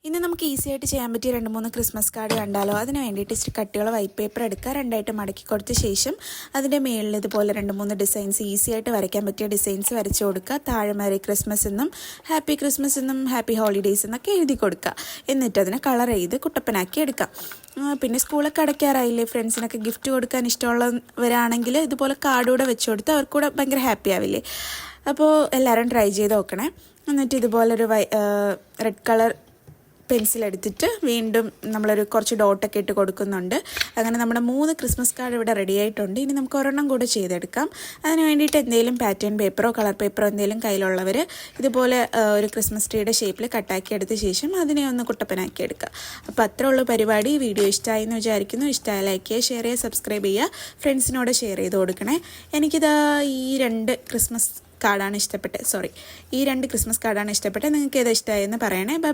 ഇന്ന് നമുക്ക് ഈസി ആയിട്ട് ചെയ്യാൻ പറ്റിയ 2-3 ക്രിസ്മസ് കാർഡ് കണ്ടാലോ. അതിന് വേണ്ടിയിട്ട് ഇച്ചിരി കട്ടിയുള്ള വൈറ്റ് പേപ്പർ എടുക്കുക, രണ്ടായിട്ട് മടക്കി കൊടുത്ത ശേഷം അതിൻ്റെ മേളിൽ ഇതുപോലെ 2-3 ഡിസൈൻസ് ഈസി ആയിട്ട് വരയ്ക്കാൻ പറ്റിയ ഡിസൈൻസ് വരച്ച് കൊടുക്കുക. താഴെ മേരി ക്രിസ്മസ് എന്നും ഹാപ്പി ക്രിസ്മസ് എന്നും ഹാപ്പി ഹോളിഡേയ്സ് എന്നൊക്കെ എഴുതി കൊടുക്കുക. എന്നിട്ട് അതിനെ കളർ ചെയ്ത് കുട്ടപ്പനാക്കി എടുക്കാം. പിന്നെ സ്കൂളൊക്കെ അടയ്ക്കാറായില്ലേ, ഫ്രണ്ട്സിനൊക്കെ ഗിഫ്റ്റ് കൊടുക്കാൻ ഇഷ്ടമുള്ളവരാണെങ്കിൽ ഇതുപോലെ കാർഡൂടെ വെച്ച് കൊടുത്ത് അവർക്കൂടെ ഭയങ്കര ഹാപ്പി ആവില്ലേ. അപ്പോൾ എല്ലാവരും ട്രൈ ചെയ്ത് നോക്കണേ. എന്നിട്ട് ഇതുപോലൊരു റെഡ് കളർ പെൻസിൽ എടുത്തിട്ട് വീണ്ടും നമ്മളൊരു കുറച്ച് ഡോട്ടൊക്കെ ഇട്ട് കൊടുക്കുന്നുണ്ട്. അങ്ങനെ നമ്മുടെ 3 ക്രിസ്മസ് കാർഡ് ഇവിടെ റെഡി ആയിട്ടുണ്ട്. ഇനി നമുക്ക് ഒരെണ്ണം കൂടെ ചെയ്തെടുക്കാം. അതിന് വേണ്ടിയിട്ട് എന്തെങ്കിലും പാറ്റേൺ പേപ്പറോ കളർ പേപ്പറോ എന്തെങ്കിലും കയ്യിലുള്ളവർ ഇതുപോലെ ഒരു ക്രിസ്മസ് ട്രീയുടെ ഷേപ്പിൽ കട്ടാക്കി എടുത്ത ശേഷം അതിനെ ഒന്ന് കുട്ടപ്പനാക്കി എടുക്കുക. അപ്പോൾ അത്രേ ഉള്ളൂ പരിപാടി. വീഡിയോ ഇഷ്ടമായി എന്ന് വിചാരിക്കുന്നു. ഇഷ്ടമായി ലൈക്ക് ചെയ്യുക, ഷെയർ ചെയ്യുക, സബ്സ്ക്രൈബ് ചെയ്യുക, ഫ്രണ്ട്സിനോട് ഷെയർ ചെയ്ത് കൊടുക്കണേ. എനിക്കിതാ ഈ 2 ക്രിസ്മസ് കാർഡാണ് ഇഷ്ടപ്പെട്ടത്. ഈ 2 ക്രിസ്മസ് കാർഡാണ് ഇഷ്ടപ്പെട്ടത്. നിങ്ങൾക്ക് ഏതാ ഇഷ്ടമായെന്ന് പറയണേ.